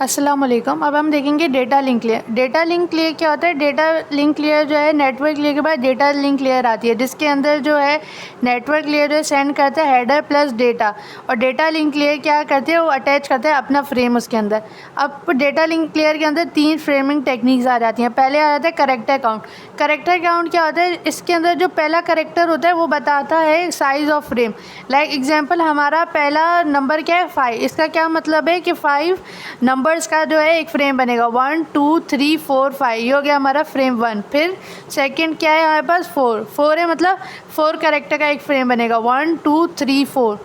अस्सलाम वालेकुम। अब हम देखेंगे data link layer. Data link layer क्या होता है? डेटा लिंक लेयर जो है नेटवर्क लेयर के बाद डेटा लिंक लेयर आती है, जिसके अंदर जो है नेटवर्क लेयर जो है सेंड करता है हेडर प्लस डेटा, और डेटा लिंक लेयर क्या करते हैं, वो अटैच करते हैं अपना फ्रेम उसके अंदर। अब डेटा लिंक लेयर के अंदर 3 फ्रेमिंग टेक्निक्स आ जाती हैं। पहले आ जाता है करेक्टर काउंट। करेक्टर काउंट क्या होता है? इसके अंदर जो पहला करेक्टर होता है वो बताता है size of frame. Like example, हमारा पहला नंबर क्या है? 5। इसका क्या मतलब है कि 5 नंबर्स का जो है एक फ्रेम बनेगा। 1 2 3 4 5, ये हो गया हमारा फ्रेम 1। फिर सेकंड क्या है हमारे पास? 4 है, मतलब 4 कैरेक्टर का एक फ्रेम बनेगा। 1 2 3 4,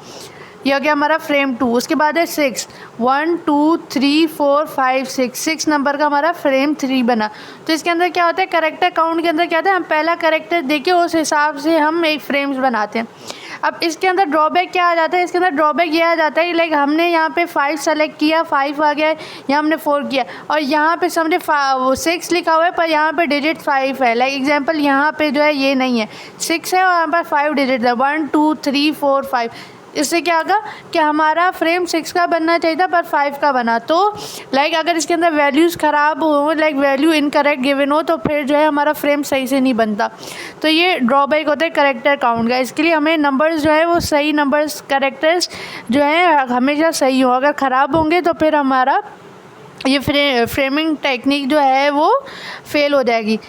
ये हो गया हमारा फ्रेम 2। उसके बाद है 6, 1 2 3 4 5 6 नंबर का हमारा फ्रेम 3 बना। तो इसके अंदर क्या होता है? कैरेक्टर काउंट के अंदर क्या होता है, हम पहला कैरेक्टर देके उस हिसाब से हम एक फ्रेम्स बनाते हैं। अब इसके अंदर ड्रॉबैक क्या आ जाता है? इसके अंदर ड्रॉबैक ये आ जाता है कि लाइक हमने यहाँ पे 5 सेलेक्ट किया, 5 आ गया, यहाँ हमने 4 किया, और यहाँ पे समझे 6 लिखा हुआ है पर यहाँ पे डिजिट 5 है। लाइक एग्जांपल, यहाँ पे जो है ये नहीं है, 6 है और यहाँ पर 5 डिजिट है, 1 2 3 4 5। इससे क्या होगा कि हमारा फ्रेम 6 का बनना चाहिए था पर 5 का बना। तो लाइक अगर इसके अंदर वैल्यूज़ ख़राब हो, लाइक वैल्यू इनकरेक्ट गिवन हो, तो फिर जो है हमारा फ्रेम सही से नहीं बनता। तो ये ड्रॉबैक होता है करेक्टर काउंट का। इसके लिए हमें नंबर्स जो है वो सही नंबर्स, करेक्टर्स जो है हमेशा सही हो। अगर ख़राब होंगे तो फिर हमारा ये फ्रेमिंग टेक्निक जो है वो फेल हो जाएगी।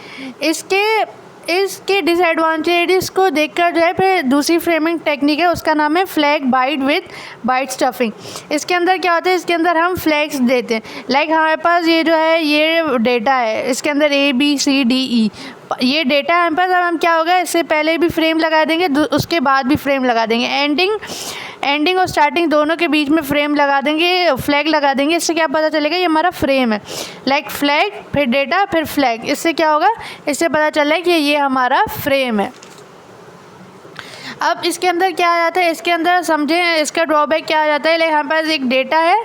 इसके डिसएडवांटेजेस को देखकर जो है फिर दूसरी फ्रेमिंग टेक्निक है, उसका नाम है flag byte with byte stuffing. इसके अंदर क्या होता है? इसके अंदर हम फ्लैग्स देते हैं। लाइक हमारे पास ये जो है ये डेटा है, इसके अंदर ABCDE ये डेटा है हमारे पास। अब हम क्या होगा, इससे पहले भी फ्रेम लगा देंगे, उसके बाद भी फ्रेम लगा देंगे, एंडिंग और स्टार्टिंग दोनों के बीच में फ्रेम लगा देंगे, फ्लैग लगा देंगे। इससे क्या पता चलेगा ये हमारा फ्रेम है। लाइक फ्लैग, फिर डेटा, फिर फ्लैग। इससे क्या होगा? इससे पता चल रहा है कि ये हमारा फ्रेम है। अब इसके अंदर क्या आ जाता है? इसके अंदर समझें इसका ड्रॉबैक क्या आ जाता है। लाइक हमारे पास एक डेटा है,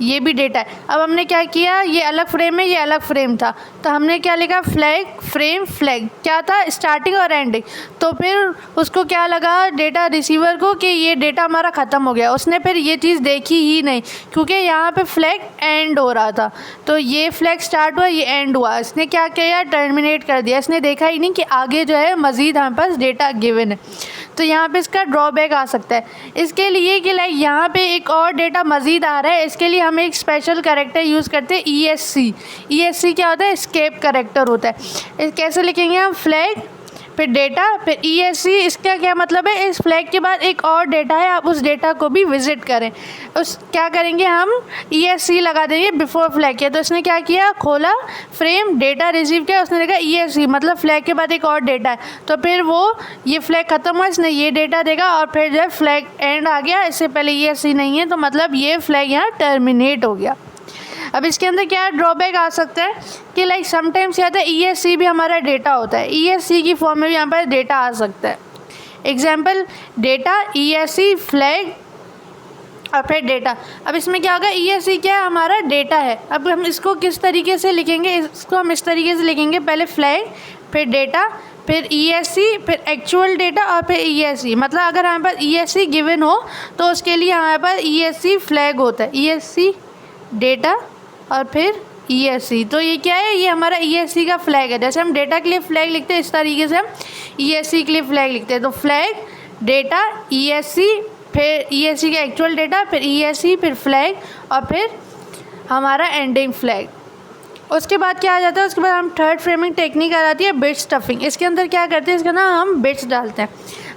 ये भी डेटा है। अब हमने क्या किया, ये अलग फ्रेम है, ये अलग फ्रेम था, तो हमने क्या लिखा? Flag frame flag. क्या था? स्टार्टिंग और एंडिंग। तो फिर उसको क्या लगा डेटा रिसीवर को कि ये डेटा हमारा ख़त्म हो गया। उसने फिर ये चीज़ देखी ही नहीं, क्योंकि यहाँ पे फ्लैग एंड हो रहा था। तो ये फ्लैग स्टार्ट हुआ, ये एंड हुआ, इसने क्या किया? टर्मिनेट कर दिया। इसने देखा ही नहीं कि आगे जो है मज़ीद हमारे पास डेटा गिवन है। तो यहाँ पे इसका ड्रॉबैक आ सकता है। इसके लिए कि लाइक यहाँ पे एक और डेटा मज़ीद आ रहा है, इसके लिए हम एक स्पेशल कैरेक्टर यूज़ करते हैं, ESC क्या होता है? एस्केप कैरेक्टर होता है। कैसे लिखेंगे हम? फ्लैग, फिर डेटा, फिर ESC। इसका क्या मतलब है? इस फ्लैग के बाद एक और डेटा है, आप उस डेटा को भी विज़िट करें। उस क्या करेंगे हम? ESC लगा देंगे बिफोर फ्लैग के। तो इसने क्या किया? खोला फ्रेम, डेटा रिसीव किया, उसने देखा ESC मतलब फ्लैग के बाद एक और डेटा है, तो फिर वो ये फ्लैग ख़त्म हुआ, इसने ये डेटा देखा, और फिर जब फ्लैग एंड आ गया, इससे पहले ESC नहीं है, तो मतलब ये फ्लैग यहाँ टर्मिनेट हो गया। अब इसके अंदर क्या ड्रॉबैक आ सकता है कि लाइक समटाइम्स क्या होता है, ESC भी हमारा डेटा होता है, ESC की फॉर्म में भी यहाँ पर डेटा आ सकता है। एग्जाम्पल, डेटा, ESC, फ्लैग और फिर डेटा। अब इसमें क्या होगा? ESC क्या है? हमारा डेटा है। अब हम इसको किस तरीके से लिखेंगे? इसको हम इस तरीके से लिखेंगे, पहले फ्लैग, फिर डेटा, फिर ESC, फिर एक्चुअल डेटा, और फिर ESC। मतलब अगर हमारे पास ESC गिवन हो तो उसके लिए हमारे पास ESC फ्लैग होता है, ESC डेटा और फिर ESC। तो ये क्या है? ये हमारा ESC का फ्लैग है। जैसे हम डेटा के लिए फ्लैग लिखते हैं, इस तरीके से हम ESC के लिए फ्लैग लिखते हैं। तो फ्लैग, डेटा, ESC, फिर ESC का एक्चुअल डेटा, फिर ESC, फिर फ्लैग, और फिर हमारा एंडिंग फ्लैग। उसके बाद क्या आ जाता है? उसके बाद हम थर्ड फ्रेमिंग टेक्निक आ जाती है, बिट स्टफिंग। इसके अंदर क्या करते हैं? इसके अंदर हम बिट्स डालते हैं।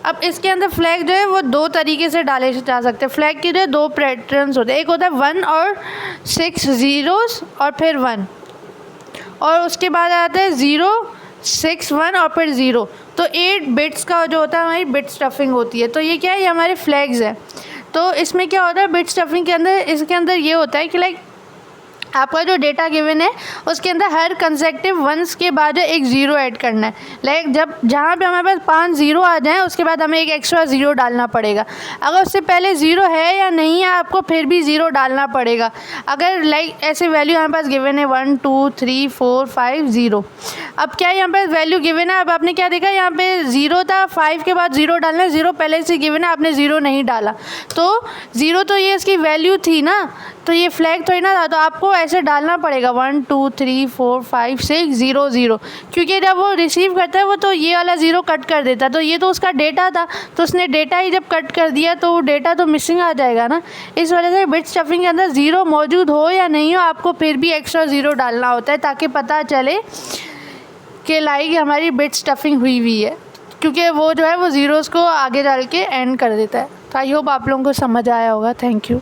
अब इसके अंदर फ्लैग जो है वो 2 तरीके से डाले जा सकते हैं। फ्लैग के जो 2 पैटर्न्स होते हैं, एक होता है 1 और 6 ज़ीरोस और फिर 1, और उसके बाद आता है 0 6 1 और फिर 0। तो 8 बिट्स का जो होता है हमारी बिट स्टफिंग होती है। तो ये क्या है? ये हमारे फ्लैग्स है। तो इसमें क्या होता है बिट स्टफिंग के अंदर? इसके अंदर ये होता है कि लाइक आपका जो डेटा गिवन है उसके अंदर हर कंसेक्टिव वंस के बाद एक ज़ीरो ऐड करना है। लाइक जब जहाँ पे हमारे पास 5 ज़ीरो आ जाएँ उसके बाद हमें एक एक्स्ट्रा ज़ीरो डालना पड़ेगा। अगर उससे पहले ज़ीरो है या नहीं है आपको फिर भी ज़ीरो डालना पड़ेगा। अगर लाइक ऐसे वैल्यू हमारे पास गिवन है 1 2 3 4 5 0। अब क्या यहाँ पर वैल्यू गिवन है? अब आपने क्या देखा यहाँ पे 0 था, 5 के बाद 0 डालना है, 0 पहले से गिवन है, आपने 0 नहीं डाला तो 0 तो ये इसकी वैल्यू थी ना, तो ये फ्लैग थोड़ी ना था। तो आपको ऐसे डालना पड़ेगा 1 2 3 4 5 6 0 0, क्योंकि जब वो रिसीव करता है वो तो ये वाला 0 कट कर देता है, तो ये तो उसका डेटा था, तो उसने डेटा ही जब कट कर दिया तो वो डेटा तो मिसिंग आ जाएगा ना। इस वजह से बिट स्टफिंग के अंदर 0 मौजूद हो या नहीं हो, आपको फिर भी एक्स्ट्रा 0 डालना होता है ताकि पता चले कि लाइक हमारी बिट स्टफिंग हुई है, क्योंकि वो जो है वो ज़ीरोज़ को आगे डाल के एंड कर देता है। तो आई होप आप लोगों को समझ आया होगा। Thank you.